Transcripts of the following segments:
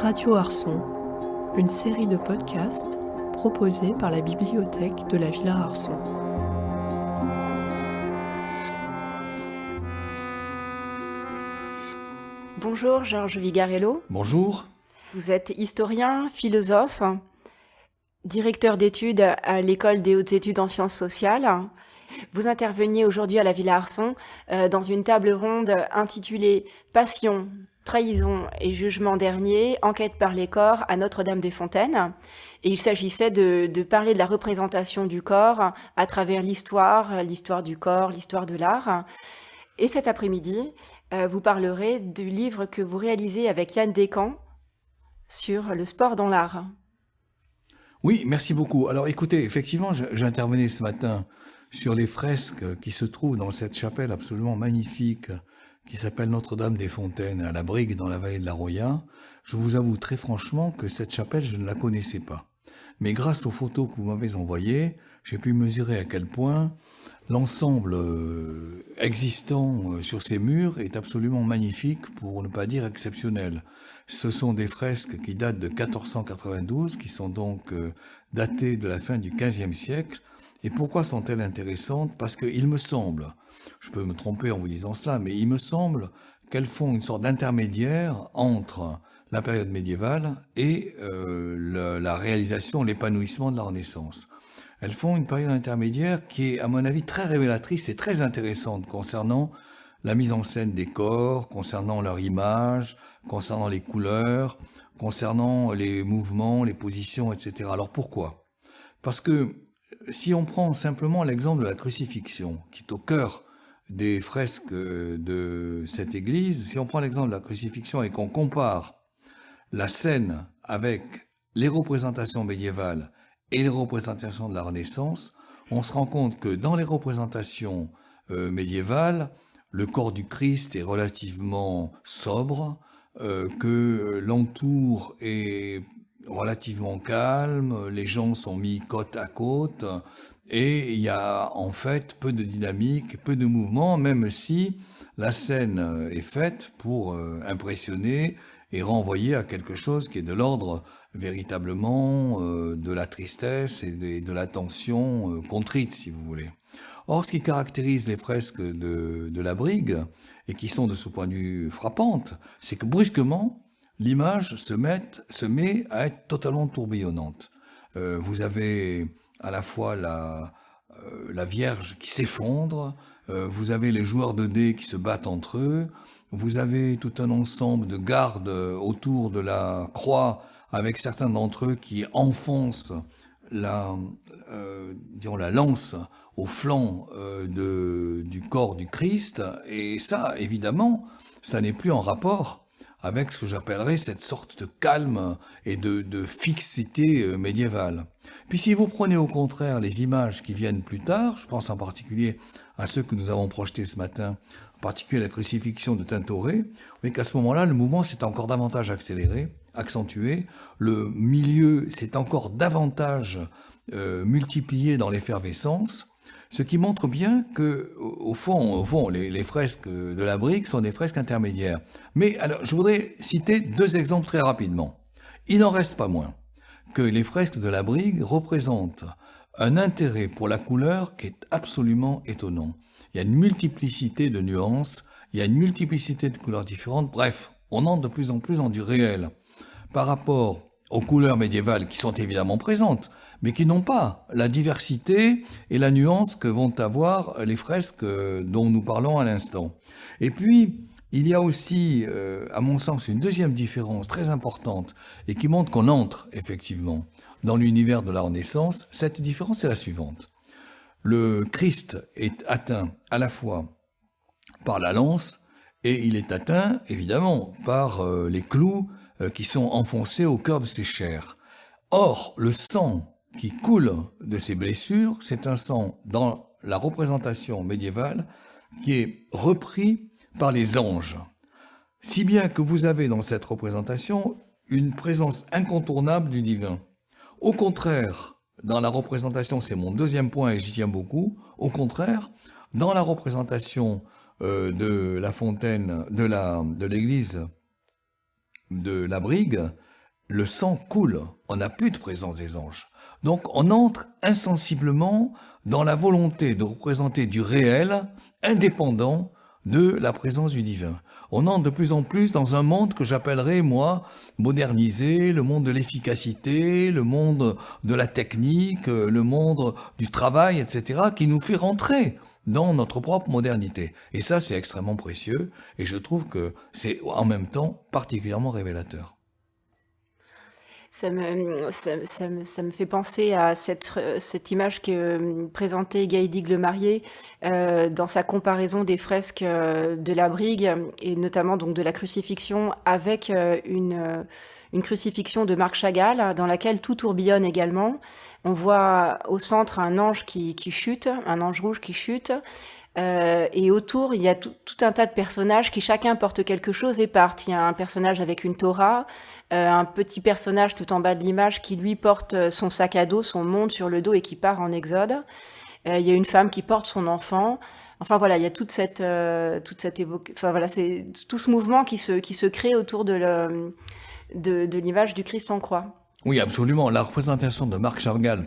Radio Arson, une série de podcasts proposée par la bibliothèque de la Villa Arson. Bonjour Georges Vigarello. Bonjour. Vous êtes historien, philosophe, directeur d'études à l'École des hautes études en sciences sociales. Vous interveniez aujourd'hui à la Villa Arson dans une table ronde intitulée « Passion, trahison et jugement dernier, enquête par les corps à Notre-Dame-des-Fontaines ». Et il s'agissait de parler de la représentation du corps à travers l'histoire du corps, l'histoire de l'art. Et cet après-midi, vous parlerez du livre que vous réalisez avec Yann Descamps sur le sport dans l'art. Oui, merci beaucoup. Alors écoutez, effectivement, j'intervenais ce matin sur les fresques qui se trouvent dans cette chapelle absolument magnifique qui s'appelle Notre-Dame-des-Fontaines à la Brigue dans la vallée de la Roya. Je vous avoue très franchement que cette chapelle, je ne la connaissais pas. Mais grâce aux photos que vous m'avez envoyées, j'ai pu mesurer à quel point l'ensemble existant sur ces murs est absolument magnifique, pour ne pas dire exceptionnel. Ce sont des fresques qui datent de 1492, qui sont donc datées de la fin du XVe siècle. Et pourquoi sont-elles intéressantes? Parce qu'il me semble, je peux me tromper en vous disant cela, mais il me semble qu'elles font une sorte d'intermédiaire entre la période médiévale et la réalisation, l'épanouissement de la Renaissance. Elles font une période intermédiaire qui est, à mon avis, très révélatrice et très intéressante concernant la mise en scène des corps, concernant leur image, concernant les couleurs, concernant les mouvements, les positions, etc. Alors pourquoi? Parce que si on prend simplement l'exemple de la crucifixion, qui est au cœur des fresques de cette église, si on prend l'exemple de la crucifixion et qu'on compare la scène avec les représentations médiévales et les représentations de la Renaissance, on se rend compte que dans les représentations médiévales, le corps du Christ est relativement sobre, que l'entour est relativement calme, les gens sont mis côte à côte, et il y a en fait peu de dynamique, peu de mouvement, même si la scène est faite pour impressionner et renvoyer à quelque chose qui est de l'ordre véritablement de la tristesse et de la tension contrite, si vous voulez. Or, ce qui caractérise les fresques de la Brigue, et qui sont de ce point de vue frappantes, c'est que brusquement, l'image se met à être totalement tourbillonnante. Vous avez à la fois la Vierge qui s'effondre, vous avez les joueurs de dés qui se battent entre eux, vous avez tout un ensemble de gardes autour de la croix, avec certains d'entre eux qui enfoncent la lance au flanc du corps du Christ, et ça, évidemment, ça n'est plus en rapport avec ce que j'appellerais cette sorte de calme et de fixité médiévale. Puis si vous prenez au contraire les images qui viennent plus tard, je pense en particulier à ceux que nous avons projetés ce matin, en particulier la crucifixion de Tintoret, vous voyez qu'à ce moment-là, le mouvement s'est encore davantage accéléré, accentué, le milieu s'est encore davantage multiplié dans l'effervescence, ce qui montre bien que, au fond, les fresques de la Brigue sont des fresques intermédiaires. Mais alors, je voudrais citer deux exemples très rapidement. Il n'en reste pas moins que les fresques de la Brigue représentent un intérêt pour la couleur qui est absolument étonnant. Il y a une multiplicité de nuances, il y a une multiplicité de couleurs différentes. Bref, on entre de plus en plus dans du réel par rapport aux couleurs médiévales qui sont évidemment présentes, mais qui n'ont pas la diversité et la nuance que vont avoir les fresques dont nous parlons à l'instant. Et puis, il y a aussi, à mon sens, une deuxième différence très importante et qui montre qu'on entre effectivement dans l'univers de la Renaissance. Cette différence est la suivante. Le Christ est atteint à la fois par la lance et il est atteint, évidemment, par les clous qui sont enfoncés au cœur de ses chairs. Or, le sang qui coule de ces blessures, c'est un sang dans la représentation médiévale qui est repris par les anges. Si bien que vous avez dans cette représentation une présence incontournable du divin. Au contraire, dans la représentation, c'est mon deuxième point et j'y tiens beaucoup, au contraire, dans la représentation de la fontaine, de l'église de la Brigue, le sang coule, on n'a plus de présence des anges. Donc on entre insensiblement dans la volonté de représenter du réel indépendant de la présence du divin. On entre de plus en plus dans un monde que j'appellerais, moi, modernisé, le monde de l'efficacité, le monde de la technique, le monde du travail, etc., qui nous fait rentrer dans notre propre modernité. Et ça, c'est extrêmement précieux, et je trouve que c'est en même temps particulièrement révélateur. Ça me fait penser à cette image que présentait Gaëdic Lemarié dans sa comparaison des fresques de la Brigue et notamment donc de la crucifixion avec une crucifixion de Marc Chagall dans laquelle tout tourbillonne également. On voit au centre un ange qui chute, un ange rouge qui chute. Et autour, il y a tout un tas de personnages qui chacun porte quelque chose et partent. Il y a un personnage avec une Torah, un petit personnage tout en bas de l'image qui lui porte son sac à dos, son monde sur le dos et qui part en exode. Il y a une femme qui porte son enfant. Enfin voilà, il y a toute cette enfin voilà, c'est tout ce mouvement qui se crée autour de l'image du Christ en croix. Oui, absolument. La représentation de Marc Chagall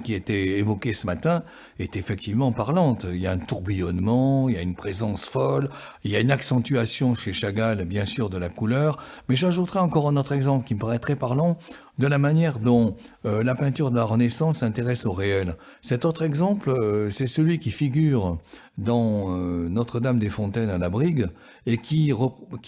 qui était évoquée ce matin est effectivement parlante. Il y a un tourbillonnement, il y a une présence folle, il y a une accentuation chez Chagall, bien sûr, de la couleur. Mais j'ajouterai encore un autre exemple qui me paraît très parlant de la manière dont la peinture de la Renaissance s'intéresse au réel. Cet autre exemple, c'est celui qui figure dans Notre-Dame des Fontaines à la Brigue et qui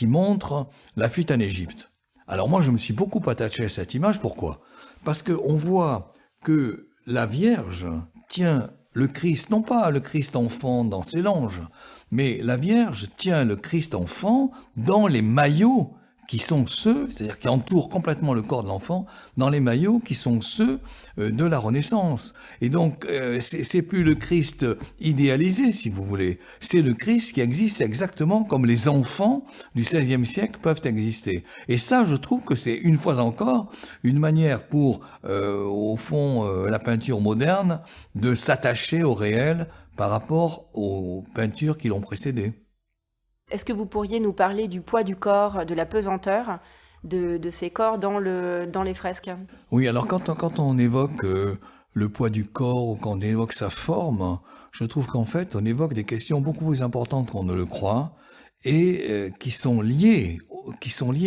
montre la fuite en Égypte. Alors moi, je me suis beaucoup attaché à cette image. Pourquoi ? Parce qu'on voit que la Vierge tient le Christ, non pas le Christ enfant dans ses langes, mais la Vierge tient le Christ enfant dans les maillots qui sont ceux, c'est-à-dire qui entourent complètement le corps de l'enfant, dans les maillots qui sont ceux de la Renaissance. Et donc, c'est plus le Christ idéalisé, si vous voulez. C'est le Christ qui existe exactement comme les enfants du XVIe siècle peuvent exister. Et ça, je trouve que c'est, une fois encore, une manière pour, au fond, la peinture moderne de s'attacher au réel par rapport aux peintures qui l'ont précédé. Est-ce que vous pourriez nous parler du poids du corps, de la pesanteur de ces corps dans les fresques ? Oui, alors quand on évoque le poids du corps ou quand on évoque sa forme, je trouve qu'en fait, on évoque des questions beaucoup plus importantes qu'on ne le croit et qui sont liées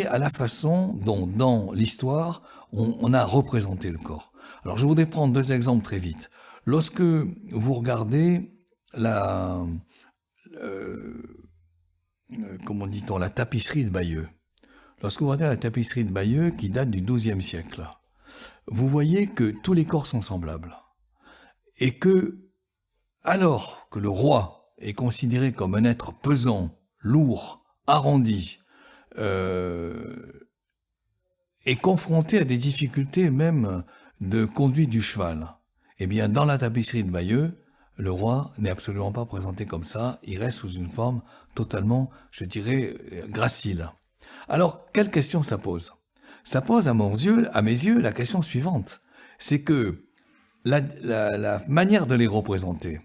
à la façon dont, dans l'histoire, on a représenté le corps. Alors, je voudrais prendre deux exemples très vite. Lorsque vous regardez comment dit-on, la tapisserie de Bayeux. Lorsque vous regardez la tapisserie de Bayeux, qui date du XIIe siècle, vous voyez que tous les corps sont semblables. Et que, alors que le roi est considéré comme un être pesant, lourd, arrondi, est confronté à des difficultés même de conduite du cheval, eh bien, dans la tapisserie de Bayeux, le roi n'est absolument pas présenté comme ça, il reste sous une forme totalement, je dirais, gracile. Alors, quelle question ça pose ? Ça pose à mes yeux, la question suivante. C'est que la manière de les représenter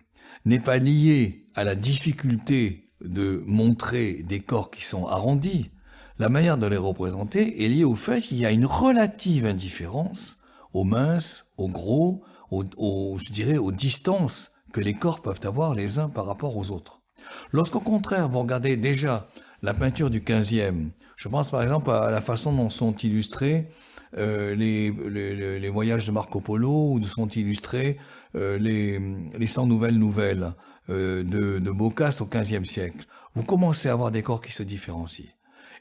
n'est pas liée à la difficulté de montrer des corps qui sont arrondis. La manière de les représenter est liée au fait qu'il y a une relative indifférence aux minces, aux gros, je dirais, aux distances que les corps peuvent avoir les uns par rapport aux autres. Lorsqu'au contraire, vous regardez déjà la peinture du XVe, je pense par exemple à la façon dont sont illustrés les voyages de Marco Polo, ou sont illustrés les 100 nouvelles de Boccace au XVe siècle. Vous commencez à avoir des corps qui se différencient.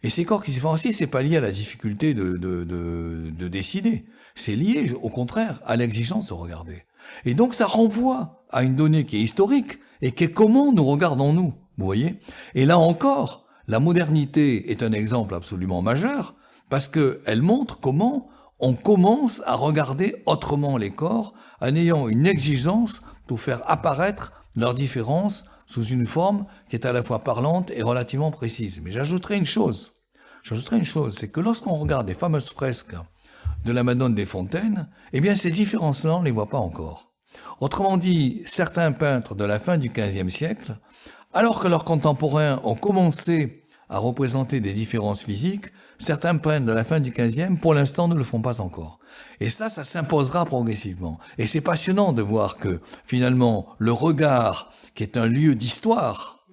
Et ces corps qui se différencient, c'est pas lié à la difficulté de décider. C'est lié, au contraire, à l'exigence de regarder. Et donc ça renvoie à une donnée qui est historique et qui est comment nous regardons-nous, vous voyez ? Et là encore, la modernité est un exemple absolument majeur parce qu'elle montre comment on commence à regarder autrement les corps en ayant une exigence pour faire apparaître leurs différences sous une forme qui est à la fois parlante et relativement précise. Mais j'ajouterai une chose, c'est que lorsqu'on regarde les fameuses fresques de la Madone des Fontaines, eh bien ces différences-là, on ne les voit pas encore. Autrement dit, certains peintres de la fin du XVe siècle, alors que leurs contemporains ont commencé à représenter des différences physiques, certains peintres de la fin du XVe, pour l'instant, ne le font pas encore. Et ça s'imposera progressivement. Et c'est passionnant de voir que, finalement, le regard, qui est un lieu d'histoire,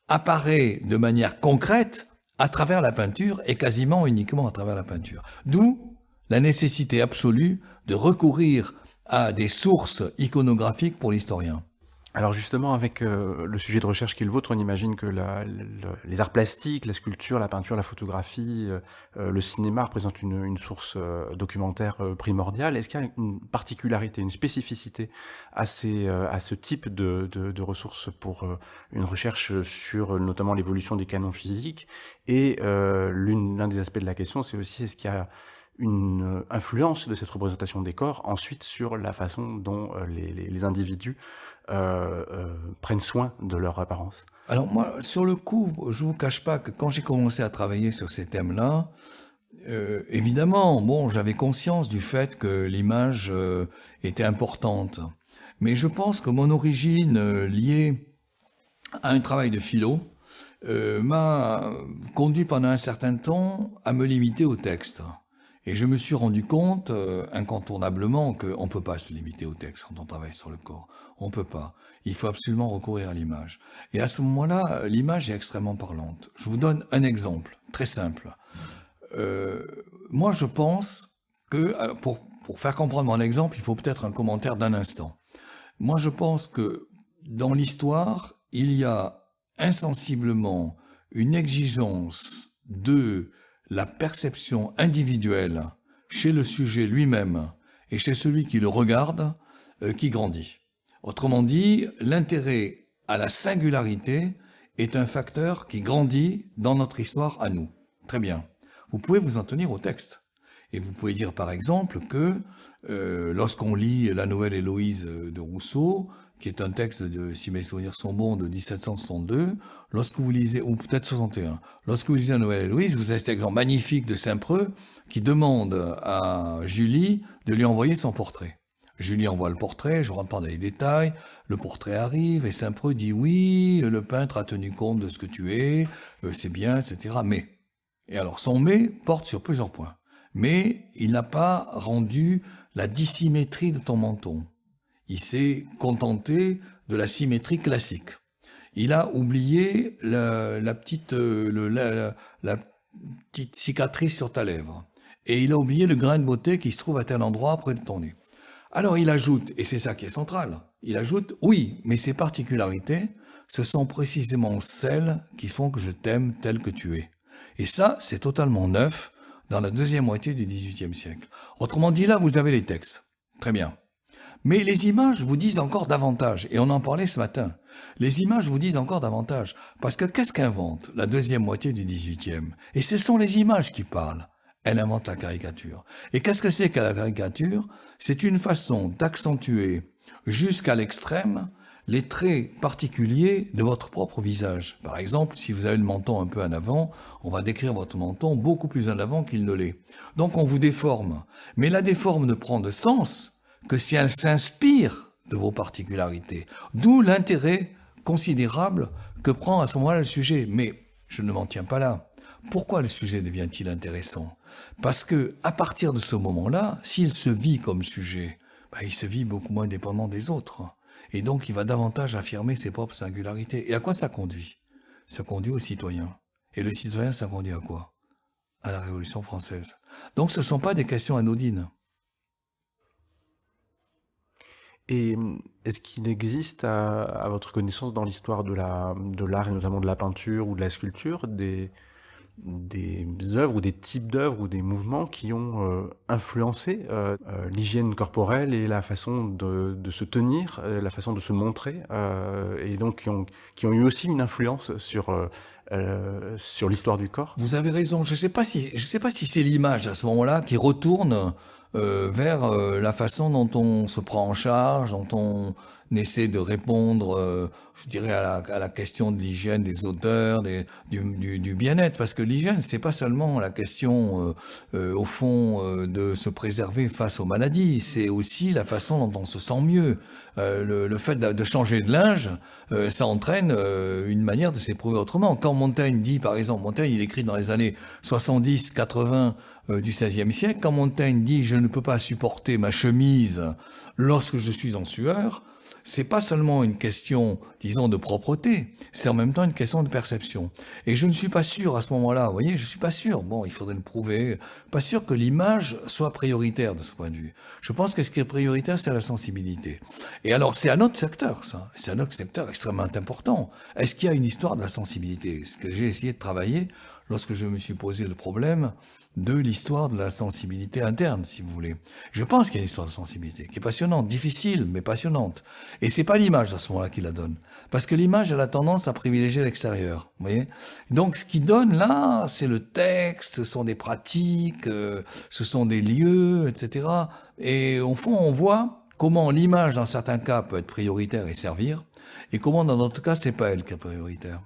apparaît de manière concrète à travers la peinture et quasiment uniquement à travers la peinture. D'où la nécessité absolue de recourir à des sources iconographiques pour l'historien. Alors justement, avec le sujet de recherche qui est le vôtre, on imagine que les arts plastiques, la sculpture, la peinture, la photographie, le cinéma représentent une source documentaire primordiale. Est-ce qu'il y a une particularité, une spécificité à ce type de ressources pour une recherche sur notamment l'évolution des canons physiques? Et l'un des aspects de la question, c'est aussi est-ce qu'il y a une influence de cette représentation des corps ensuite sur la façon dont les individus prennent soin de leur apparence. Alors moi, sur le coup, je vous cache pas que quand j'ai commencé à travailler sur ces thèmes-là, évidemment, bon, j'avais conscience du fait que l'image était importante. Mais je pense que mon origine liée à un travail de philo m'a conduit pendant un certain temps à me limiter au texte. Et je me suis rendu compte, incontournablement, qu'on ne peut pas se limiter au texte quand on travaille sur le corps. On ne peut pas. Il faut absolument recourir à l'image. Et à ce moment-là, l'image est extrêmement parlante. Je vous donne un exemple, très simple. Moi, je pense que, pour faire comprendre mon exemple, il faut peut-être un commentaire d'un instant. Moi, je pense que dans l'histoire, il y a insensiblement une exigence de la perception individuelle chez le sujet lui-même et chez celui qui le regarde qui grandit. Autrement dit, l'intérêt à la singularité est un facteur qui grandit dans notre histoire à nous. Très bien. Vous pouvez vous en tenir au texte. Et vous pouvez dire par exemple que lorsqu'on lit la Nouvelle Héloïse de Rousseau, qui est un texte, si mes souvenirs sont bons, de 1762, lorsque vous lisez, ou peut-être 61, lorsque vous lisez la Nouvelle Héloïse, vous avez cet exemple magnifique de Saint-Preux qui demande à Julie de lui envoyer son portrait. Julie envoie le portrait, je rentre pas dans les détails, le portrait arrive et Saint-Preux dit oui, le peintre a tenu compte de ce que tu es, c'est bien, etc. Mais, et alors son mais porte sur plusieurs points. Mais il n'a pas rendu la dissymétrie de ton menton. Il s'est contenté de la symétrie classique. Il a oublié la petite cicatrice sur ta lèvre. Et il a oublié le grain de beauté qui se trouve à tel endroit près de ton nez. Alors il ajoute, et c'est ça qui est central, il ajoute, oui, mais ces particularités, ce sont précisément celles qui font que je t'aime tel que tu es. Et ça, c'est totalement neuf dans la deuxième moitié du XVIIIe siècle. Autrement dit, là, vous avez les textes. Très bien. Mais les images vous disent encore davantage, et on en parlait ce matin. Les images vous disent encore davantage, parce que qu'est-ce qu'invente la deuxième moitié du XVIIIe? Et ce sont les images qui parlent. Elle invente la caricature. Et qu'est-ce que c'est que la caricature? C'est une façon d'accentuer jusqu'à l'extrême les traits particuliers de votre propre visage. Par exemple, si vous avez le menton un peu en avant, on va décrire votre menton beaucoup plus en avant qu'il ne l'est. Donc on vous déforme. Mais la déforme ne prend de sens que si elle s'inspire de vos particularités. D'où l'intérêt considérable que prend à ce moment-là le sujet. Mais je ne m'en tiens pas là. Pourquoi le sujet devient-il intéressant? Parce que à partir de ce moment-là, s'il se vit comme sujet, il se vit beaucoup moins dépendant des autres. Et donc il va davantage affirmer ses propres singularités. Et à quoi ça conduit? Ça conduit au citoyen. Et le citoyen, ça conduit à quoi? À la Révolution française. Donc ce ne sont pas des questions anodines. Et est-ce qu'il existe, à votre connaissance, dans l'histoire de l'art, et notamment de la peinture ou de la sculpture, des œuvres ou des types d'œuvres ou des mouvements qui ont influencé l'hygiène corporelle et la façon de se tenir, la façon de se montrer, et donc qui ont eu aussi une influence sur l'histoire du corps? Vous avez raison. Je sais pas si c'est l'image à ce moment-là qui retourne vers la façon dont on se prend en charge, dont on n'essaie de répondre, je dirais, à la question de l'hygiène des odeurs, du bien-être. Parce que l'hygiène, c'est pas seulement la question, au fond, de se préserver face aux maladies. C'est aussi la façon dont on se sent mieux. Le fait de changer de linge, ça entraîne une manière de s'éprouver autrement. Quand Montaigne dit, par exemple, Montaigne, il écrit dans les années 70-80 du XVIe siècle, quand Montaigne dit « je ne peux pas supporter ma chemise lorsque je suis en sueur », c'est pas seulement une question, disons, de propreté, c'est en même temps une question de perception. Et je ne suis pas sûr à ce moment-là, vous voyez, je suis pas sûr, bon, il faudrait le prouver, pas sûr que l'image soit prioritaire de ce point de vue. Je pense que ce qui est prioritaire, c'est la sensibilité. Et alors, c'est un autre secteur, ça. C'est un autre secteur extrêmement important. Est-ce qu'il y a une histoire de la sensibilité? Ce que j'ai essayé de travailler lorsque je me suis posé le problème de l'histoire de la sensibilité interne, si vous voulez. Je pense qu'il y a une histoire de sensibilité qui est passionnante, difficile, mais passionnante. Et c'est pas l'image à ce moment-là qui la donne. Parce que l'image, elle a tendance à privilégier l'extérieur. Vous voyez? Donc, ce qui donne là, c'est le texte, ce sont des pratiques, ce sont des lieux, etc. Et au fond, on voit comment l'image, dans certains cas, peut être prioritaire et servir, et comment, dans d'autres cas, c'est pas elle qui est prioritaire.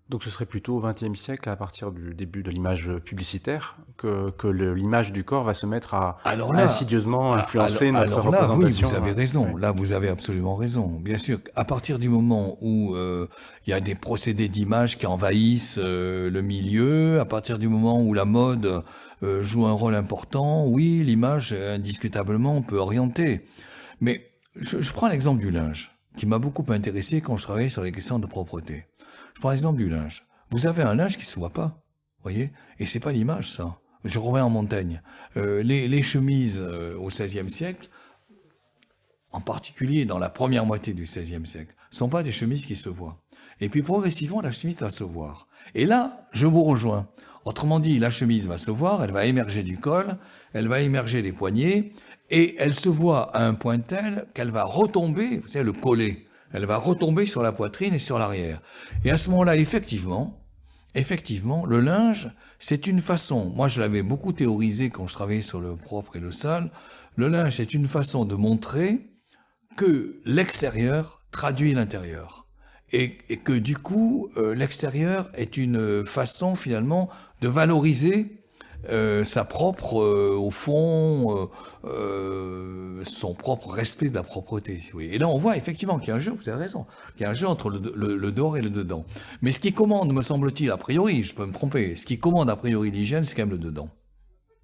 Donc ce serait plutôt au XXe siècle, à partir du début de l'image publicitaire, que l'image du corps va se mettre à insidieusement influencer notre représentation. Oui, vous avez raison. Ouais. Là, vous avez absolument raison. Bien sûr, à partir du moment où il y a des procédés d'image qui envahissent le milieu, à partir du moment où la mode joue un rôle important, oui, l'image, indiscutablement, peut orienter. Mais je prends l'exemple du linge, qui m'a beaucoup intéressé quand je travaillais sur les questions de propreté. Je prends l'exemple du linge. Vous avez un linge qui se voit pas, voyez, et c'est pas l'image, ça. Je reviens en Montaigne. Les chemises au XVIe siècle, en particulier dans la première moitié du XVIe siècle, sont pas des chemises qui se voient. Et puis progressivement, la chemise va se voir. Et là, je vous rejoins. Autrement dit, la chemise va se voir, elle va émerger du col, elle va émerger des poignets, et elle se voit à un point tel qu'elle va retomber, vous savez, le collet. Elle va retomber sur la poitrine et sur l'arrière. Et à ce moment-là, effectivement, le linge, c'est une façon, moi je l'avais beaucoup théorisé quand je travaillais sur le propre et le sale, le linge c'est une façon de montrer que l'extérieur traduit l'intérieur. Et que du coup, l'extérieur est une façon finalement de valoriser sa propre, au fond, son propre respect de la propreté. Si vous voyez. Et là, on voit effectivement qu'il y a un jeu, vous avez raison, qu'il y a un jeu entre le dehors et le dedans. Mais ce qui commande, me semble-t-il, a priori, je peux me tromper, ce qui commande a priori l'hygiène, c'est quand même le dedans.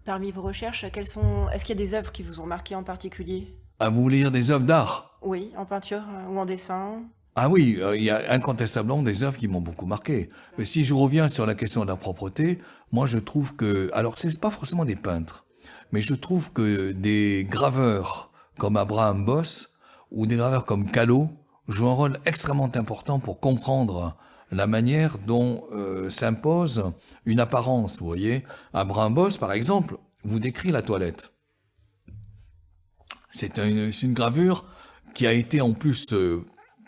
Parmi vos recherches, est-ce qu'il y a des œuvres qui vous ont marqué en particulier? Ah, vous voulez dire des œuvres d'art? Oui, en peinture ou en dessin? Ah oui, il y a incontestablement des œuvres qui m'ont beaucoup marqué. Si je reviens sur la question de la propreté, moi je trouve que, alors c'est pas forcément des peintres, mais je trouve que des graveurs comme Abraham Boss ou des graveurs comme Callot jouent un rôle extrêmement important pour comprendre la manière dont s'impose une apparence, vous voyez. Abraham Boss, par exemple, vous décrit la toilette. C'est une gravure qui a été en plus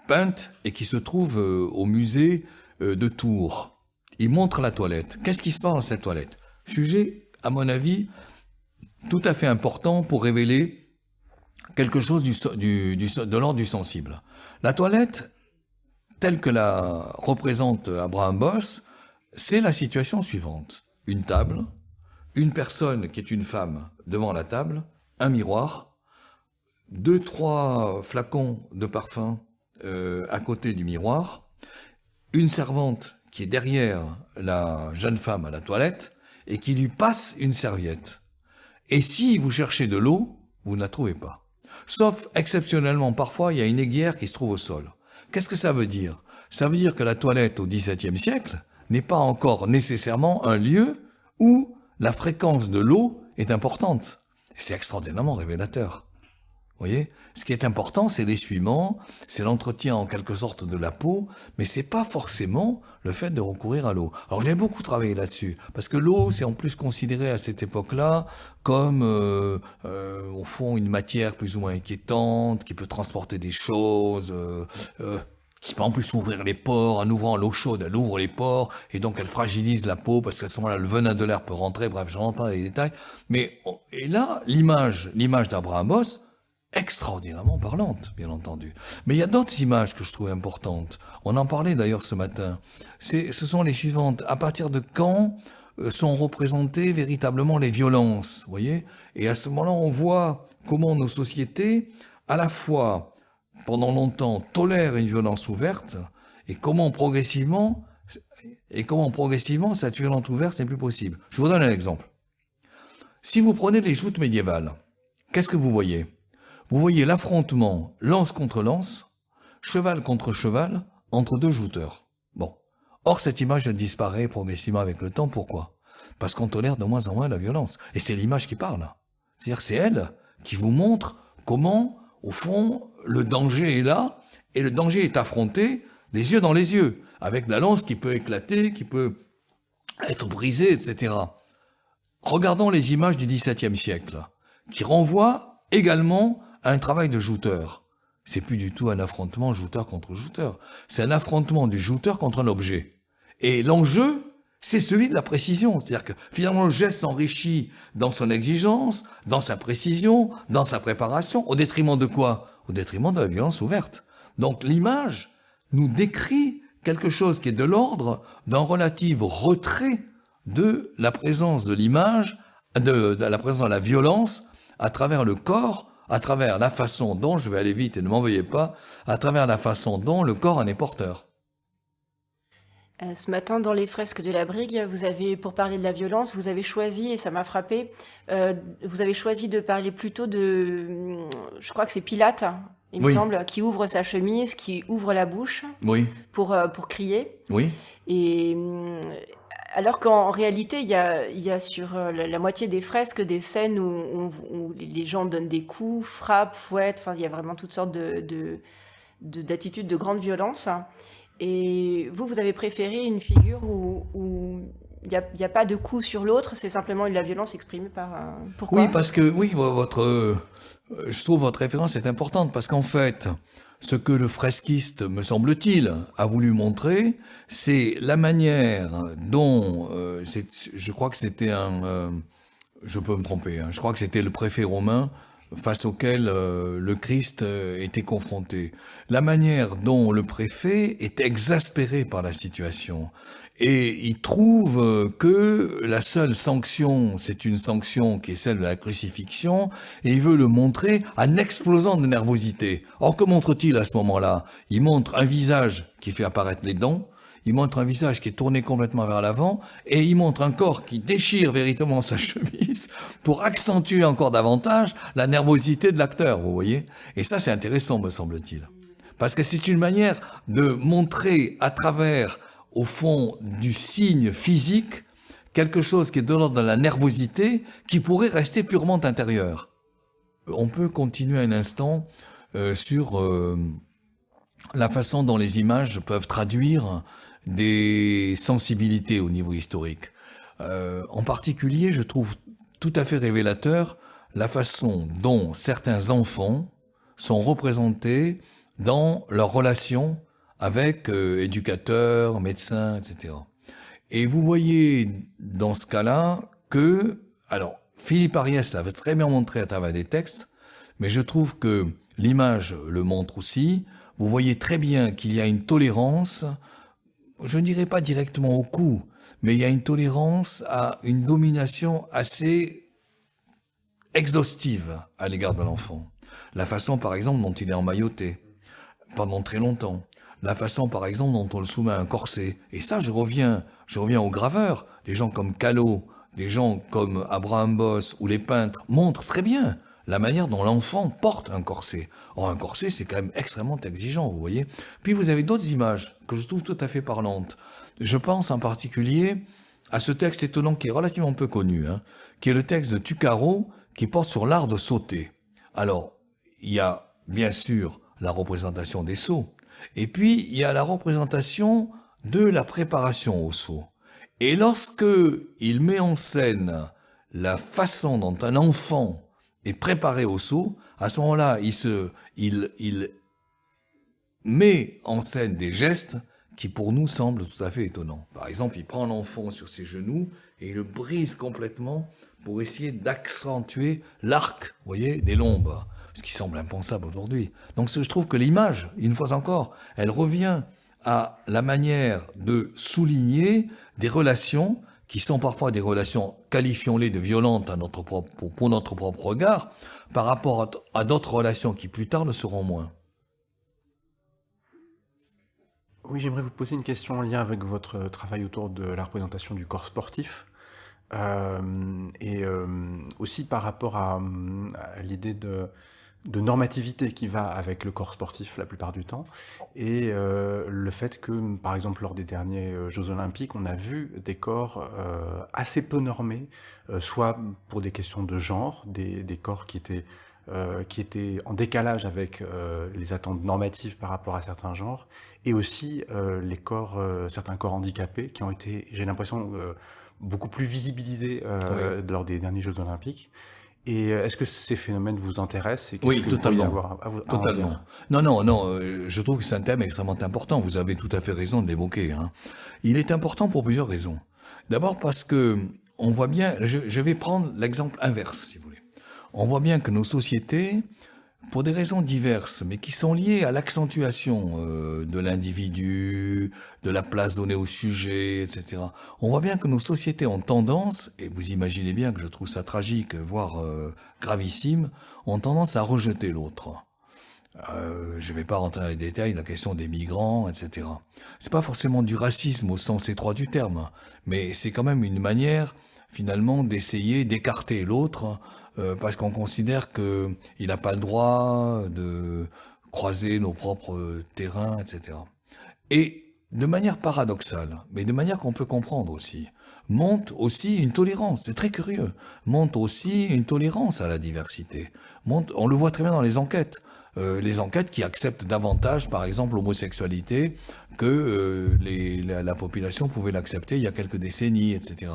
peinte et qui se trouve au musée de Tours. Il montre la toilette. Qu'est-ce qui se passe dans cette toilette? Sujet, à mon avis, tout à fait important pour révéler quelque chose de l'ordre du sensible. La toilette, telle que la représente Abraham Boss, c'est la situation suivante. Une table, une personne qui est une femme devant la table, un miroir, 2-3 flacons de parfum à côté du miroir, une servante qui est derrière la jeune femme à la toilette et qui lui passe une serviette. Et si vous cherchez de l'eau, vous ne la trouvez pas. Sauf exceptionnellement, parfois, il y a une aiguière qui se trouve au sol. Qu'est-ce que ça veut dire? Ça veut dire que la toilette au XVIIe siècle n'est pas encore nécessairement un lieu où la fréquence de l'eau est importante. C'est extraordinairement révélateur. Vous voyez, ce qui est important, c'est l'essuiement, c'est l'entretien en quelque sorte de la peau, mais c'est pas forcément le fait de recourir à l'eau. Alors j'ai beaucoup travaillé là-dessus, parce que l'eau, c'est en plus considéré à cette époque-là comme, au fond, une matière plus ou moins inquiétante, qui peut transporter des choses, qui peut en plus ouvrir les pores. En ouvrant l'eau chaude, elle ouvre les pores, et donc elle fragilise la peau, parce qu'à ce moment-là, le venin de l'air peut rentrer, bref, je rentre pas dans les détails. Mais, et là, l'image d'Abraham Boss, extraordinairement parlante, bien entendu. Mais il y a d'autres images que je trouve importantes. On en parlait d'ailleurs ce matin. Ce sont les suivantes. À partir de quand sont représentées véritablement les violences, vous voyez? Et à ce moment-là, on voit comment nos sociétés, à la fois, pendant longtemps, tolèrent une violence ouverte, et comment progressivement cette violence ouverte n'est plus possible. Je vous donne un exemple. Si vous prenez les joutes médiévales, qu'est-ce que vous voyez? Vous voyez l'affrontement lance contre lance, cheval contre cheval, entre deux jouteurs. Bon. Or, cette image disparaît progressivement avec le temps. Pourquoi? Parce qu'on tolère de moins en moins la violence. Et c'est l'image qui parle. C'est-à-dire, c'est elle qui vous montre comment, au fond, le danger est là, et le danger est affronté les yeux dans les yeux, avec la lance qui peut éclater, qui peut être brisée, etc. Regardons les images du XVIIe siècle, qui renvoient également à un travail de jouteur. C'est plus du tout un affrontement jouteur contre jouteur. C'est un affrontement du jouteur contre un objet. Et l'enjeu, c'est celui de la précision. C'est-à-dire que finalement, le geste s'enrichit dans son exigence, dans sa précision, dans sa préparation, au détriment de quoi? Au détriment de la violence ouverte. Donc l'image nous décrit quelque chose qui est de l'ordre d'un relatif retrait de la présence de l'image, de la présence de la violence à travers le corps, à travers la façon dont, je vais aller vite et ne m'en veuillez pas, à travers la façon dont le corps en est porteur. Ce matin, dans les fresques de la Brigue, vous avez, pour parler de la violence, vous avez choisi, et ça m'a frappé, vous avez choisi de parler plutôt de, je crois que c'est Pilate, il me semble, qui ouvre sa chemise, qui ouvre la bouche pour crier. Oui. Et alors qu'en réalité, il y a sur la moitié des fresques des scènes où les gens donnent des coups, frappent, fouettent, enfin, il y a vraiment toutes sortes d'attitudes de grande violence. Et vous avez préféré une figure où il n'y a pas de coup sur l'autre, c'est simplement la violence exprimée par... Pourquoi? Oui, parce que, je trouve votre référence est importante, parce qu'en fait, ce que le fresquiste, me semble-t-il, a voulu montrer, c'est la manière dont, je crois que c'était je peux me tromper, je crois que c'était le préfet romain, face auquel le Christ était confronté. La manière dont le préfet est exaspéré par la situation. Et il trouve que la seule sanction, c'est une sanction qui est celle de la crucifixion, et il veut le montrer en explosant de nervosité. Or, que montre-t-il à ce moment-là? Il montre un visage qui fait apparaître les dents, il montre un visage qui est tourné complètement vers l'avant, et il montre un corps qui déchire véritablement sa chemise pour accentuer encore davantage la nervosité de l'acteur, vous voyez? Et ça, c'est intéressant, me semble-t-il. Parce que c'est une manière de montrer à travers, au fond, du signe physique, quelque chose qui est de l'ordre de la nervosité, qui pourrait rester purement intérieur. On peut continuer un instant sur la façon dont les images peuvent traduire des sensibilités au niveau historique. En particulier, je trouve tout à fait révélateur la façon dont certains enfants sont représentés dans leur relation avec éducateurs, médecins, etc. Et vous voyez dans ce cas-là que, alors, Philippe Ariès l'avait très bien montré à travers des textes, mais je trouve que l'image le montre aussi. Vous voyez très bien qu'il y a une tolérance, je ne dirais pas directement au coup, mais il y a une tolérance à une domination assez exhaustive à l'égard de l'enfant. La façon, par exemple, dont il est emmailloté pendant très longtemps. La façon, par exemple, dont on le soumet à un corset. Et ça, je reviens aux graveurs. Des gens comme Callot, des gens comme Abraham Boss ou les peintres montrent très bien la manière dont l'enfant porte un corset. Or, un corset, c'est quand même extrêmement exigeant, vous voyez. Puis vous avez d'autres images que je trouve tout à fait parlantes. Je pense en particulier à ce texte étonnant qui est relativement peu connu, qui est le texte de Tuccaro, qui porte sur l'art de sauter. Alors, il y a bien sûr la représentation des sauts, et puis il y a la représentation de la préparation au saut. Et lorsque il met en scène la façon dont un enfant est préparé au saut, à ce moment-là, il met en scène des gestes qui pour nous semblent tout à fait étonnants. Par exemple, il prend l'enfant sur ses genoux et il le brise complètement pour essayer d'accentuer l'arc, vous voyez, des lombes. ce qui semble impensable aujourd'hui. Donc je trouve que l'image, une fois encore, elle revient à la manière de souligner des relations qui sont parfois des relations, qualifions-les de violentes pour notre propre regard, par rapport à d'autres relations qui plus tard le seront moins. Oui, j'aimerais vous poser une question en lien avec votre travail autour de la représentation du corps sportif. Aussi par rapport à l'idée de normativité qui va avec le corps sportif la plupart du temps, et le fait que, par exemple, lors des derniers Jeux Olympiques, on a vu des corps assez peu normés, soit pour des questions de genre, des corps qui étaient en décalage avec les attentes normatives par rapport à certains genres, et aussi certains corps handicapés qui ont été, j'ai l'impression, beaucoup plus visibilisés lors des derniers Jeux Olympiques. Et est-ce que ces phénomènes vous intéressent et Oui, totalement. Totalement. Non, je trouve que c'est un thème extrêmement important. Vous avez tout à fait raison de l'évoquer, hein. Il est important pour plusieurs raisons. D'abord parce que on voit bien, je vais prendre l'exemple inverse, si vous voulez. On voit bien que nos sociétés, pour des raisons diverses, mais qui sont liées à l'accentuation de l'individu, de la place donnée au sujet, etc. On voit bien que nos sociétés ont tendance, et vous imaginez bien que je trouve ça tragique, voire gravissime, ont tendance à rejeter l'autre. Je ne vais pas rentrer dans les détails, la question des migrants, etc. C'est pas forcément du racisme au sens étroit du terme, mais c'est quand même une manière, finalement, d'essayer d'écarter l'autre, parce qu'on considère qu'il n'a pas le droit de croiser nos propres terrains, etc. Et de manière paradoxale, mais de manière qu'on peut comprendre aussi, monte aussi une tolérance, c'est très curieux, monte aussi une tolérance à la diversité. On le voit très bien dans les enquêtes qui acceptent davantage, par exemple, l'homosexualité que la population pouvait l'accepter il y a quelques décennies, etc.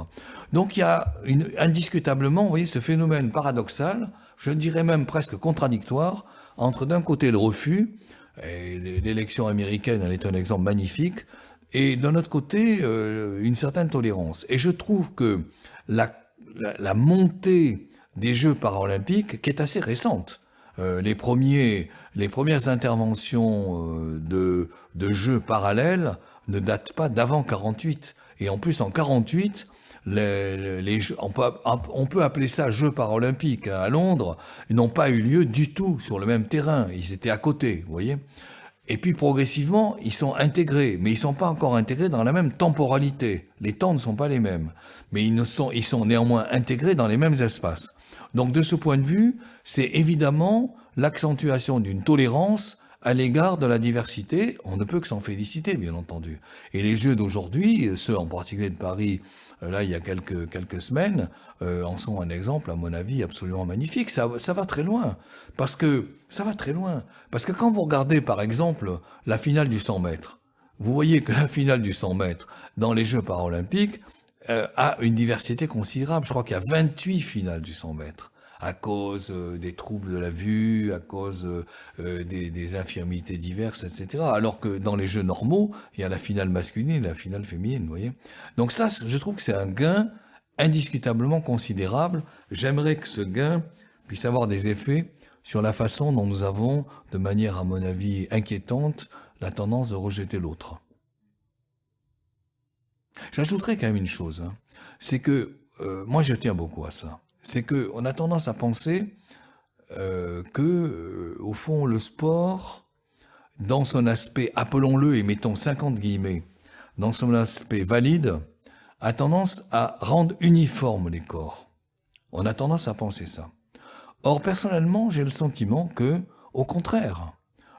Donc il y a indiscutablement, vous voyez, ce phénomène paradoxal, je dirais même presque contradictoire, entre d'un côté le refus, et l'élection américaine en est un exemple magnifique, et d'un autre côté une certaine tolérance. Et je trouve que la montée des Jeux paralympiques, qui est assez récente, les premières interventions de jeux parallèles ne datent pas d'avant 48. Et en plus, en 48, les jeux, on peut appeler ça Jeux paralympiques à Londres, n'ont pas eu lieu du tout sur le même terrain. Ils étaient à côté, vous voyez. Et puis progressivement, ils sont intégrés, mais ils sont pas encore intégrés dans la même temporalité. Les temps ne sont pas les mêmes, mais ils sont néanmoins intégrés dans les mêmes espaces. Donc de ce point de vue, c'est évidemment l'accentuation d'une tolérance à l'égard de la diversité. On ne peut que s'en féliciter, bien entendu. Et les Jeux d'aujourd'hui, ceux en particulier de Paris, là il y a quelques semaines, en sont un exemple, à mon avis, absolument magnifique. Ça va très loin, parce que quand vous regardez, par exemple, la finale du 100 mètres, vous voyez que la finale du 100 mètres dans les Jeux paralympiques a une diversité considérable. Je crois qu'il y a 28 finales du 100 mètres. À cause des troubles de la vue, à cause des infirmités diverses, etc. Alors que dans les jeux normaux, il y a la finale masculine et la finale féminine, vous voyez. Donc ça, je trouve que c'est un gain indiscutablement considérable. J'aimerais que ce gain puisse avoir des effets sur la façon dont nous avons, de manière à mon avis inquiétante, la tendance de rejeter l'autre. J'ajouterais quand même une chose, hein, c'est que, moi je tiens beaucoup à ça, c'est qu'on a tendance à penser au fond, le sport, dans son aspect, appelons-le et mettons 50 guillemets, dans son aspect valide, a tendance à rendre uniformes les corps. On a tendance à penser ça. Or, personnellement, j'ai le sentiment que, au contraire,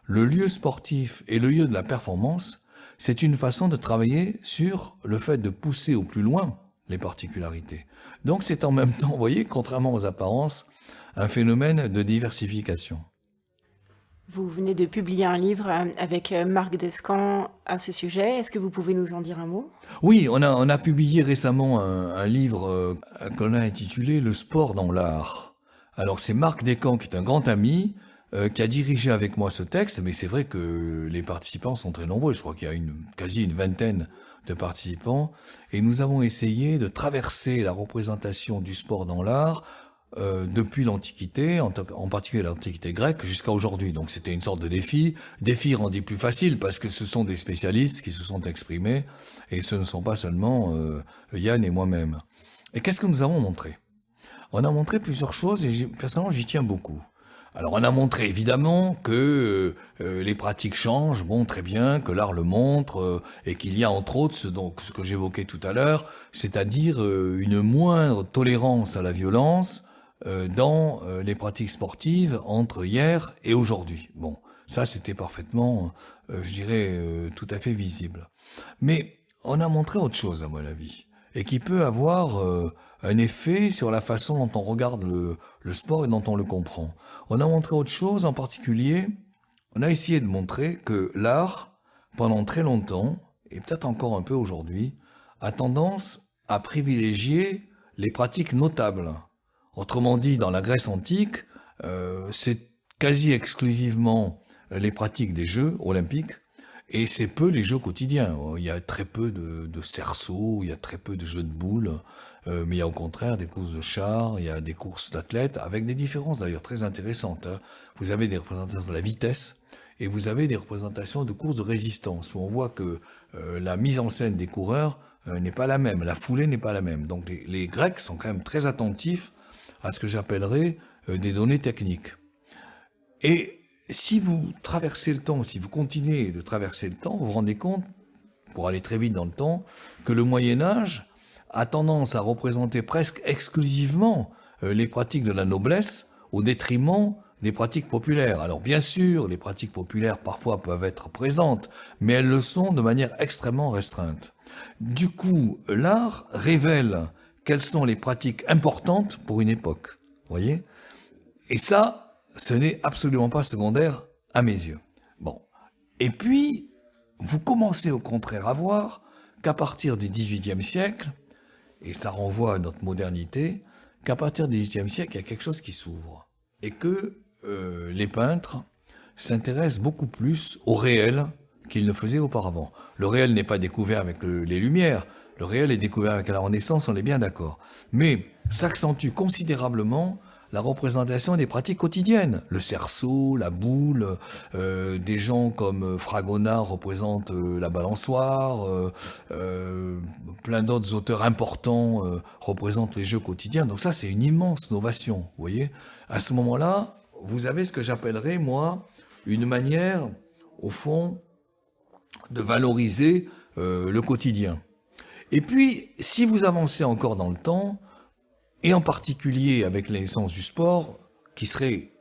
le lieu sportif et le lieu de la performance, c'est une façon de travailler sur le fait de pousser au plus loin les particularités. Donc c'est en même temps, vous voyez, contrairement aux apparences, un phénomène de diversification. Vous venez de publier un livre avec Marc Descamps à ce sujet. Est-ce que vous pouvez nous en dire un mot ? Oui, on a publié récemment un livre qu'on a intitulé « Le sport dans l'art ». Alors c'est Marc Descamps, qui est un grand ami, qui a dirigé avec moi ce texte, mais c'est vrai que les participants sont très nombreux. Je crois qu'il y a quasi une vingtaine de participants, et nous avons essayé de traverser la représentation du sport dans l'art depuis l'Antiquité, en particulier l'Antiquité grecque, jusqu'à aujourd'hui. Donc c'était une sorte de défi rendu plus facile parce que ce sont des spécialistes qui se sont exprimés et ce ne sont pas seulement Yann et moi-même. Et qu'est-ce que nous avons montré? On a montré plusieurs choses et personnellement j'y tiens beaucoup. Alors on a montré évidemment que les pratiques changent, bon très bien, que l'art le montre, et qu'il y a entre autres ce que j'évoquais tout à l'heure, c'est-à-dire une moindre tolérance à la violence dans les pratiques sportives entre hier et aujourd'hui. Bon, ça c'était parfaitement, je dirais, tout à fait visible. Mais on a montré autre chose à mon avis, et qui peut avoir un effet sur la façon dont on regarde le sport et dont on le comprend. On a montré autre chose, en particulier, on a essayé de montrer que l'art, pendant très longtemps, et peut-être encore un peu aujourd'hui, a tendance à privilégier les pratiques notables. Autrement dit, dans la Grèce antique, c'est quasi exclusivement les pratiques des Jeux olympiques, et c'est peu les jeux quotidiens. Il y a très peu de cerceaux, il y a très peu de jeux de boules, mais il y a au contraire des courses de chars, il y a des courses d'athlètes, avec des différences d'ailleurs très intéressantes. Vous avez des représentations de la vitesse, et vous avez des représentations de courses de résistance, où on voit que la mise en scène des coureurs n'est pas la même, la foulée n'est pas la même. Donc les Grecs sont quand même très attentifs à ce que j'appellerais des données techniques. Et si vous traversez le temps, si vous continuez de traverser le temps, vous vous rendez compte, pour aller très vite dans le temps, que le Moyen-Âge a tendance à représenter presque exclusivement les pratiques de la noblesse au détriment des pratiques populaires. Alors bien sûr, les pratiques populaires parfois peuvent être présentes, mais elles le sont de manière extrêmement restreinte. Du coup, l'art révèle quelles sont les pratiques importantes pour une époque. Voyez ? Et ça, ce n'est absolument pas secondaire à mes yeux. Bon. Et puis, vous commencez au contraire à voir qu'à partir du XVIIIe siècle, et ça renvoie à notre modernité, qu'à partir du XVIIIe siècle, il y a quelque chose qui s'ouvre. Et que les peintres s'intéressent beaucoup plus au réel qu'ils ne faisaient auparavant. Le réel n'est pas découvert avec les Lumières, le réel est découvert avec la Renaissance, on est bien d'accord. Mais s'accentue considérablement la représentation des pratiques quotidiennes. Le cerceau, la boule, des gens comme Fragonard représentent la balançoire, plein d'autres auteurs importants représentent les jeux quotidiens. Donc ça, c'est une immense novation, vous voyez. À ce moment-là, vous avez ce que j'appellerais, moi, une manière, au fond, de valoriser le quotidien. Et puis, si vous avancez encore dans le temps, et en particulier avec la naissance du sport, qui serait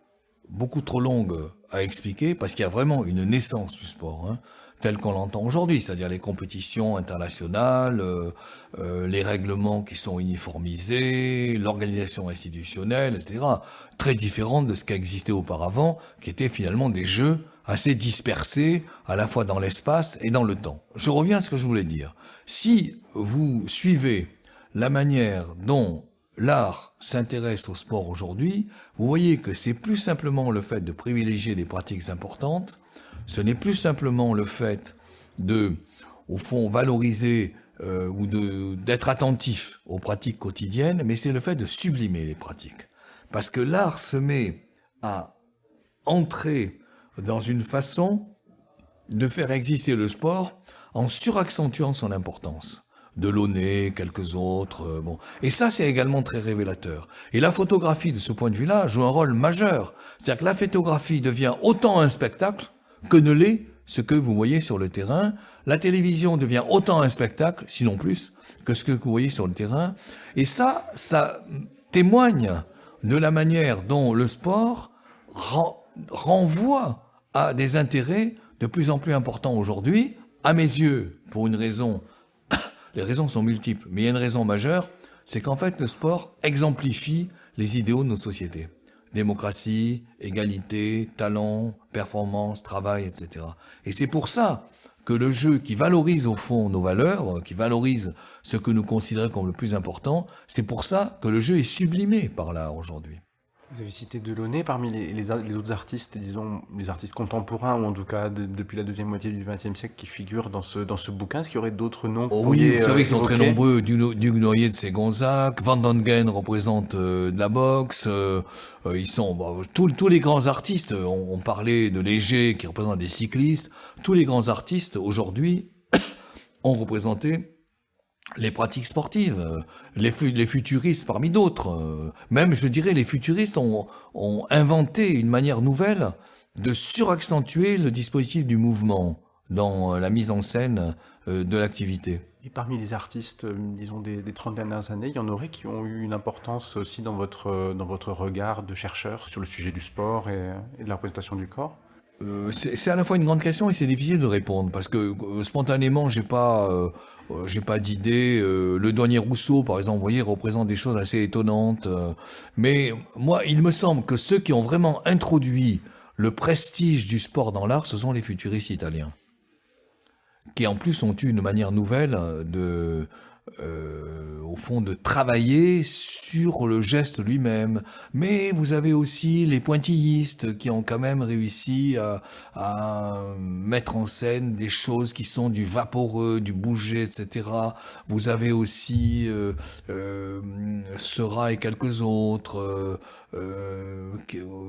beaucoup trop longue à expliquer, parce qu'il y a vraiment une naissance du sport, tel qu'on l'entend aujourd'hui, c'est-à-dire les compétitions internationales, les règlements qui sont uniformisés, l'organisation institutionnelle, etc., très différente de ce qui existait auparavant, qui étaient finalement des jeux assez dispersés, à la fois dans l'espace et dans le temps. Je reviens à ce que je voulais dire. Si vous suivez la manière dont l'art s'intéresse au sport aujourd'hui, vous voyez que c'est plus simplement le fait de privilégier des pratiques importantes, ce n'est plus simplement le fait de, au fond, valoriser ou d'être attentif aux pratiques quotidiennes, mais c'est le fait de sublimer les pratiques. Parce que l'art se met à entrer dans une façon de faire exister le sport en suraccentuant son importance. Delaunay, quelques autres, bon. Et ça, c'est également très révélateur. Et la photographie, de ce point de vue-là, joue un rôle majeur. C'est-à-dire que la photographie devient autant un spectacle que ne l'est ce que vous voyez sur le terrain. La télévision devient autant un spectacle, sinon plus, que ce que vous voyez sur le terrain. Et ça témoigne de la manière dont le sport renvoie à des intérêts de plus en plus importants aujourd'hui, à mes yeux, pour une raison. Les raisons sont multiples, mais il y a une raison majeure, c'est qu'en fait le sport exemplifie les idéaux de notre société. Démocratie, égalité, talent, performance, travail, etc. Et c'est pour ça que le jeu qui valorise au fond nos valeurs, qui valorise ce que nous considérons comme le plus important, c'est pour ça que le jeu est sublimé par l'art aujourd'hui. Vous avez cité Delaunay parmi les autres artistes, disons les artistes contemporains, ou en tout cas depuis la deuxième moitié du XXe siècle, qui figurent dans ce bouquin. Est-ce qu'il y aurait d'autres noms que Oh vous oui, pourriez vous savez qu'ils sont très évoquer? nombreux. Dunoyer de Ségonzac, Van Dongen représente de la boxe. Ils sont tous les grands artistes. On parlait de Léger qui représente des cyclistes. Tous les grands artistes aujourd'hui ont représenté les pratiques sportives, les futuristes parmi d'autres. Même, je dirais, les futuristes ont inventé une manière nouvelle de suraccentuer le dispositif du mouvement dans la mise en scène de l'activité. Et parmi les artistes, disons, des 30 dernières années, il y en aurait qui ont eu une importance aussi dans votre regard de chercheur sur le sujet du sport et de la représentation du corps? C'est à la fois une grande question et c'est difficile de répondre parce que spontanément j'ai pas d'idée. Le douanier Rousseau par exemple, vous voyez, représente des choses assez étonnantes. Mais moi, il me semble que ceux qui ont vraiment introduit le prestige du sport dans l'art, ce sont les futuristes italiens, qui en plus ont eu une manière nouvelle au fond, de travailler sur le geste lui-même. Mais vous avez aussi les pointillistes qui ont quand même réussi à mettre en scène des choses qui sont du vaporeux, du bouger, etc. Vous avez aussi Seurat et quelques autres,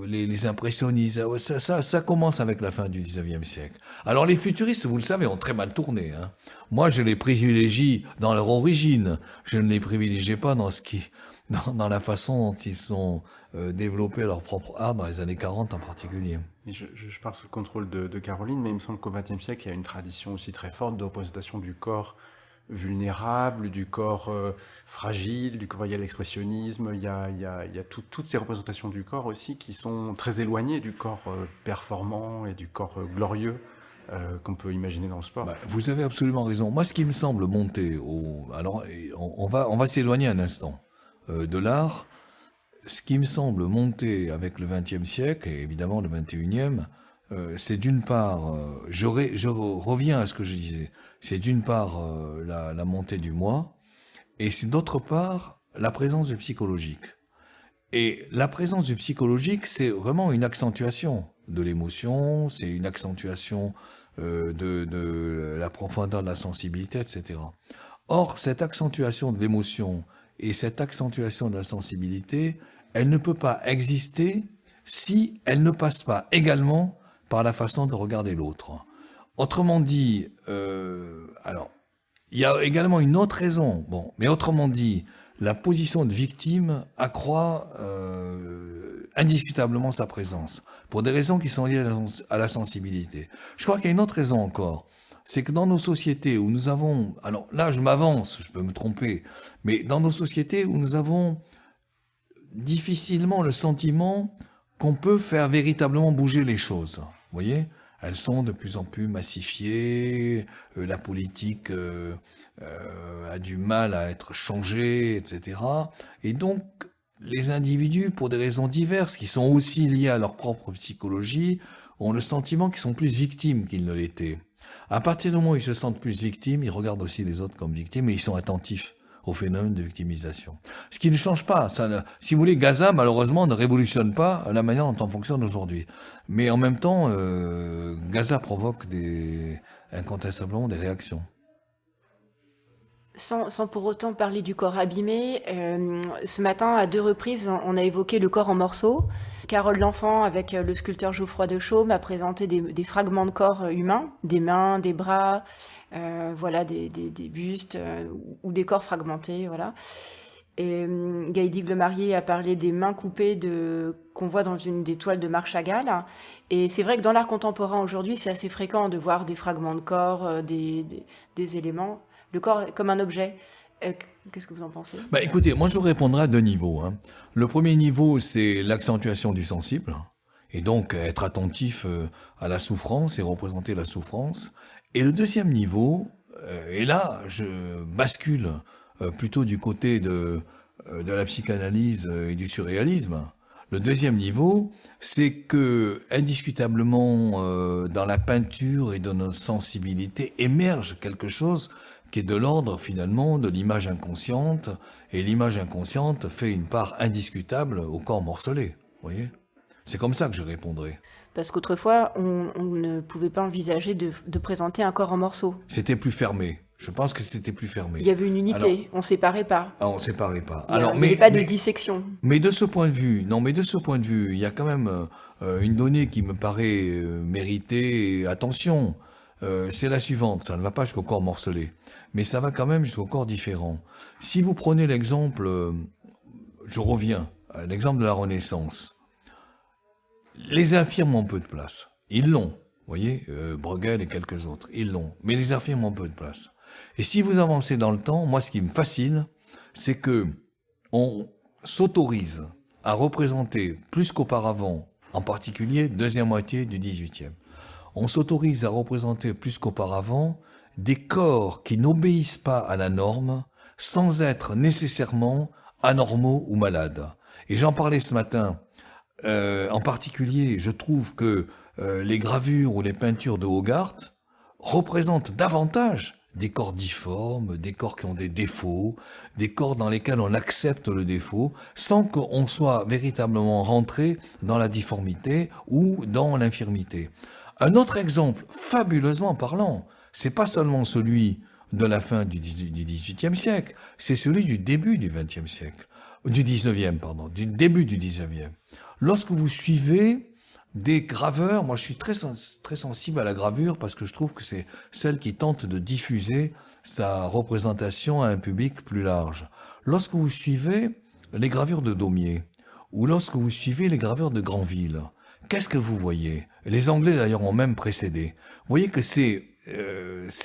les impressionnistes. Ça commence avec la fin du 19e siècle. Alors les futuristes, vous le savez, ont très mal tourné, hein. Moi, je les privilégie dans leur origine. Je ne les privilégiais pas dans la façon dont ils ont développé leur propre art dans les années 40 en particulier. Et je parle sous le contrôle de Caroline, mais il me semble qu'au XXe siècle, il y a une tradition aussi très forte de représentation du corps vulnérable, du corps fragile, du corps, il y a l'expressionnisme, il y a toutes ces représentations du corps aussi qui sont très éloignées du corps performant et du corps glorieux qu'on peut imaginer dans le sport. Vous avez absolument raison. Moi, ce qui me semble monter alors, on va s'éloigner un instant de l'art. Ce qui me semble monter avec le XXe siècle, et évidemment le XXIe, c'est d'une part, je reviens à ce que je disais, c'est d'une part la montée du moi, et c'est d'autre part la présence du psychologique. Et la présence du psychologique, c'est vraiment une accentuation de l'émotion, c'est une accentuation de la profondeur de la sensibilité, etc. Or, cette accentuation de l'émotion et cette accentuation de la sensibilité, elle ne peut pas exister si elle ne passe pas également par la façon de regarder l'autre. Autrement dit, alors, il y a également une autre raison. Mais autrement dit, la position de victime accroît indiscutablement sa présence, pour des raisons qui sont liées à la sensibilité. Je crois qu'il y a une autre raison encore, c'est que dans nos sociétés où nous avons, alors là je m'avance, je peux me tromper, mais dans nos sociétés où nous avons difficilement le sentiment qu'on peut faire véritablement bouger les choses, vous voyez ? Elles sont de plus en plus massifiées, la politique a du mal à être changée, etc. Et donc, les individus, pour des raisons diverses, qui sont aussi liées à leur propre psychologie, ont le sentiment qu'ils sont plus victimes qu'ils ne l'étaient. À partir du moment où ils se sentent plus victimes, ils regardent aussi les autres comme victimes et ils sont attentifs au phénomène de victimisation. Ce qui ne change pas. Si vous voulez, Gaza, malheureusement, ne révolutionne pas la manière dont on fonctionne aujourd'hui. Mais en même temps, Gaza provoque incontestablement des réactions. Sans pour autant parler du corps abîmé, ce matin, à 2 reprises, on a évoqué le corps en morceaux. Carole L'Enfant, avec le sculpteur Geoffroy de Chaume, a présenté des fragments de corps humains, des mains, des bras, voilà, des bustes ou des corps fragmentés, voilà. Et Gaïdic Le Marié a parlé des mains coupées qu'on voit dans une des toiles de Marc Chagall. Et c'est vrai que dans l'art contemporain aujourd'hui, c'est assez fréquent de voir des fragments de corps, des éléments. Le corps comme un objet. Qu'est-ce que vous en pensez ? Écoutez, moi je vous répondrai à 2 niveaux. Hein. Le premier niveau, c'est l'accentuation du sensible, et donc être attentif à la souffrance et représenter la souffrance. Et le deuxième niveau, et là je bascule plutôt du côté de la psychanalyse et du surréalisme. Le deuxième niveau, c'est que indiscutablement dans la peinture et dans notre sensibilité émerge quelque chose qui est de l'ordre finalement de l'image inconsciente, et l'image inconsciente fait une part indiscutable au corps morcelé. Vous voyez ? C'est comme ça que je répondrai. Parce qu'autrefois, on ne pouvait pas envisager de présenter un corps en morceaux. C'était plus fermé. Je pense que c'était plus fermé. Il y avait une unité, Alors, on ne séparait pas. on ne séparait pas. Il n'y avait pas de dissection. Mais de ce point de vue, il y a quand même une donnée qui me paraît mériter attention. C'est la suivante, ça ne va pas jusqu'au corps morcelé, mais ça va quand même jusqu'au corps différent. Si vous prenez l'exemple, je reviens à l'exemple de la Renaissance, les infirmes ont peu de place. Ils l'ont, vous voyez, Bruegel et quelques autres, ils l'ont, mais les infirmes ont peu de place. Et si vous avancez dans le temps, moi ce qui me fascine, c'est que on s'autorise à représenter plus qu'auparavant, en particulier deuxième moitié du XVIIIe. On s'autorise à représenter plus qu'auparavant des corps qui n'obéissent pas à la norme sans être nécessairement anormaux ou malades. Et j'en parlais ce matin. En particulier, je trouve que les gravures ou les peintures de Hogarth représentent davantage des corps difformes, des corps qui ont des défauts, des corps dans lesquels on accepte le défaut, sans qu'on soit véritablement rentré dans la difformité ou dans l'infirmité. Un autre exemple fabuleusement parlant, c'est pas seulement celui de la fin du XVIIIe siècle, c'est celui du début du XXe siècle, du début du XIXe. Lorsque vous suivez des graveurs, moi je suis très sensible à la gravure parce que je trouve que c'est celle qui tente de diffuser sa représentation à un public plus large. Lorsque vous suivez les gravures de Daumier ou lorsque vous suivez les gravures de Granville, qu'est-ce que vous voyez ? Les Anglais d'ailleurs ont même précédé. Vous voyez que ces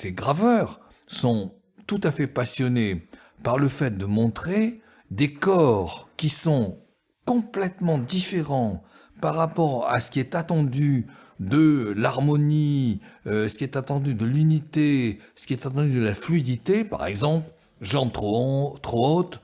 graveurs sont tout à fait passionnés par le fait de montrer des corps qui sont complètement différents par rapport à ce qui est attendu de l'harmonie, ce qui est attendu de l'unité, ce qui est attendu de la fluidité. Par exemple, jambes trop hautes,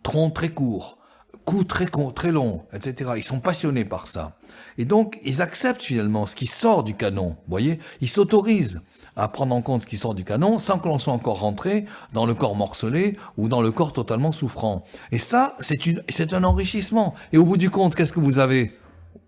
tronc très court, cou très long, etc. Ils sont passionnés par ça. Et donc, ils acceptent finalement ce qui sort du canon. Vous voyez, ils s'autorisent à prendre en compte ce qui sort du canon sans que l'on soit encore rentré dans le corps morcelé ou dans le corps totalement souffrant. Et ça, c'est un enrichissement. Et au bout du compte, qu'est-ce que vous avez ?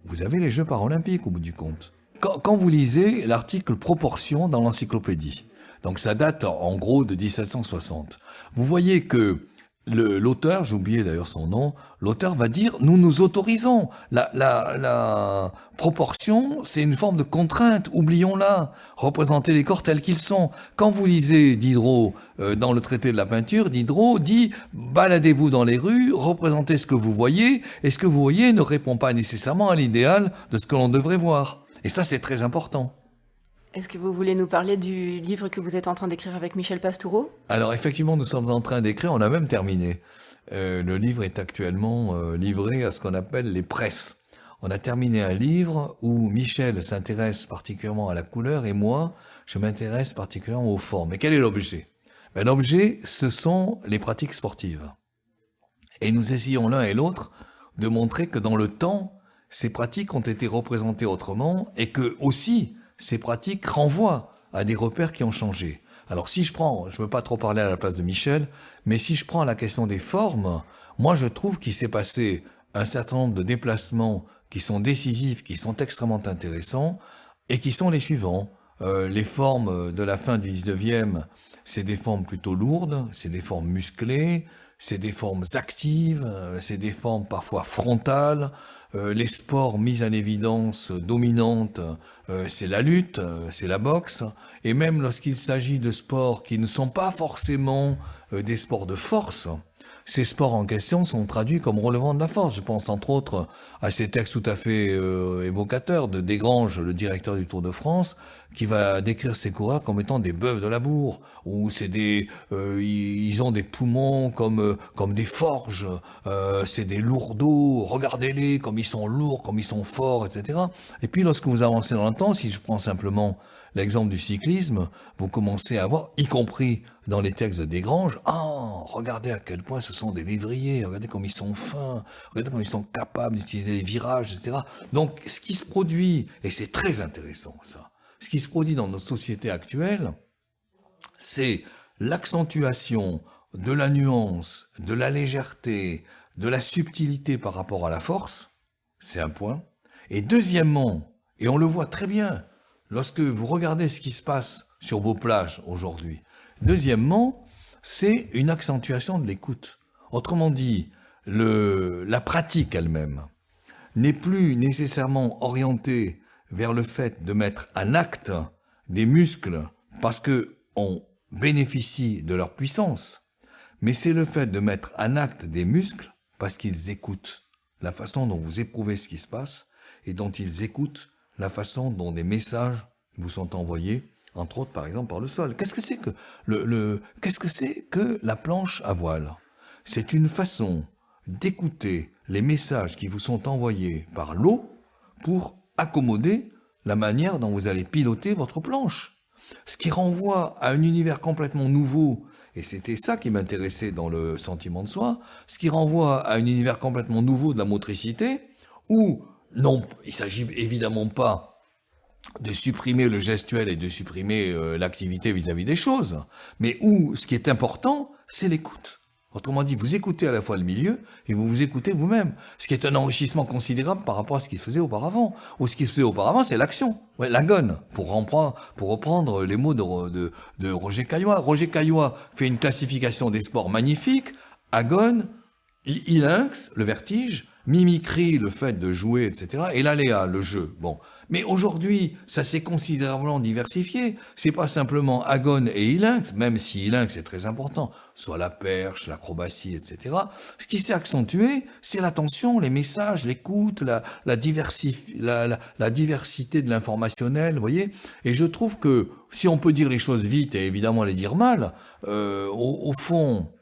Vous avez les Jeux paralympiques au bout du compte. Quand vous lisez l'article proportion dans l'encyclopédie, donc ça date en gros de 1760, vous voyez que l'auteur, j'ai oublié d'ailleurs son nom, l'auteur va dire « nous nous autorisons ». La proportion, c'est une forme de contrainte, oublions-la, représenter les corps tels qu'ils sont. Quand vous lisez Diderot dans le traité de la peinture, Diderot dit « baladez-vous dans les rues, représentez ce que vous voyez, et ce que vous voyez ne répond pas nécessairement à l'idéal de ce que l'on devrait voir ». Et ça, c'est très important. Est-ce que vous voulez nous parler du livre que vous êtes en train d'écrire avec Michel Pastoureau ? Alors effectivement, nous sommes en train d'écrire, on a même terminé. Le livre est actuellement livré à ce qu'on appelle les presses. On a terminé un livre où Michel s'intéresse particulièrement à la couleur et moi, je m'intéresse particulièrement aux formes. Et quel est l'objet ? L'objet, ce sont les pratiques sportives. Et nous essayons l'un et l'autre de montrer que dans le temps, ces pratiques ont été représentées autrement et que aussi, ces pratiques renvoient à des repères qui ont changé. Alors si je veux pas trop parler à la place de Michel, mais si je prends la question des formes, moi je trouve qu'il s'est passé un certain nombre de déplacements qui sont décisifs, qui sont extrêmement intéressants, et qui sont les suivants. Les formes de la fin du 19e, c'est des formes plutôt lourdes, c'est des formes musclées, c'est des formes actives, c'est des formes parfois frontales. Les sports mis en évidence dominantes, c'est la lutte, c'est la boxe. Et même lorsqu'il s'agit de sports qui ne sont pas forcément des sports de force, ces sports en question sont traduits comme relevant de la force. Je pense entre autres à ces textes tout à fait évocateurs de Desgranges, le directeur du Tour de France, qui va décrire ces coureurs comme étant des bœufs de labour, où c'est ils ont des poumons comme des forges, c'est des lourdeaux, regardez-les comme ils sont lourds, comme ils sont forts, etc. Et puis lorsque vous avancez dans le temps, si je prends simplement l'exemple du cyclisme, vous commencez à voir, y compris dans les textes de Desgranges, regardez à quel point ce sont des lévriers, regardez comme ils sont fins, regardez comme ils sont capables d'utiliser les virages, etc. Donc, ce qui se produit, et c'est très intéressant ça, ce qui se produit dans notre société actuelle, c'est l'accentuation de la nuance, de la légèreté, de la subtilité par rapport à la force, c'est un point. Et deuxièmement, et on le voit très bien lorsque vous regardez ce qui se passe sur vos plages aujourd'hui, deuxièmement, c'est une accentuation de l'écoute. Autrement dit, la pratique elle-même n'est plus nécessairement orientée vers le fait de mettre en acte des muscles parce que on bénéficie de leur puissance, mais c'est le fait de mettre en acte des muscles parce qu'ils écoutent la façon dont vous éprouvez ce qui se passe et dont ils écoutent la façon dont des messages vous sont envoyés, entre autres par exemple par le sol. Qu'est-ce que c'est que qu'est-ce que c'est que la planche à voile? C'est une façon d'écouter les messages qui vous sont envoyés par l'eau pour accommoder la manière dont vous allez piloter votre planche. Ce qui renvoie à un univers complètement nouveau, et c'était ça qui m'intéressait dans le sentiment de soi, ce qui renvoie à un univers complètement nouveau de la motricité, où, non, il s'agit évidemment pas de supprimer le gestuel et de supprimer l'activité vis-à-vis des choses, mais où ce qui est important, c'est l'écoute. Autrement dit, vous écoutez à la fois le milieu et vous vous écoutez vous-même, ce qui est un enrichissement considérable par rapport à ce qui se faisait auparavant. Ou ce qui se faisait auparavant, c'est l'action, l'agone, pour reprendre les mots de Roger Caillois. Roger Caillois fait une classification des sports magnifique, agone, ilinx, le vertige, mimicry, le fait de jouer, etc., et l'aléa, le jeu. Bon. Mais aujourd'hui, ça s'est considérablement diversifié. C'est pas simplement agone et ilinx, même si ilinx est très important, soit la perche, l'acrobatie, etc. Ce qui s'est accentué, c'est l'attention, les messages, l'écoute, la diversité de l'informationnel, vous voyez. Et je trouve que si on peut dire les choses vite et évidemment les dire mal, au fond,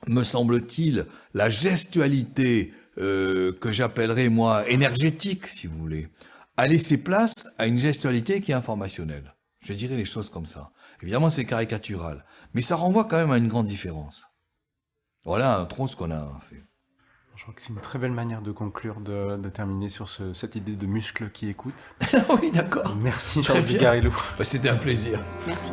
me semble-t-il, la gestualité que j'appellerais, moi, énergétique, si vous voulez, a laissé place à une gestualité qui est informationnelle. Je dirais les choses comme ça. Évidemment, c'est caricatural, mais ça renvoie quand même à une grande différence. Voilà trop ce qu'on a fait. Je crois que c'est une très belle manière de conclure, de terminer sur cette idée de muscle qui écoute. Oui, d'accord. Merci Très Georges bien. Bigarello. C'était un plaisir. Merci.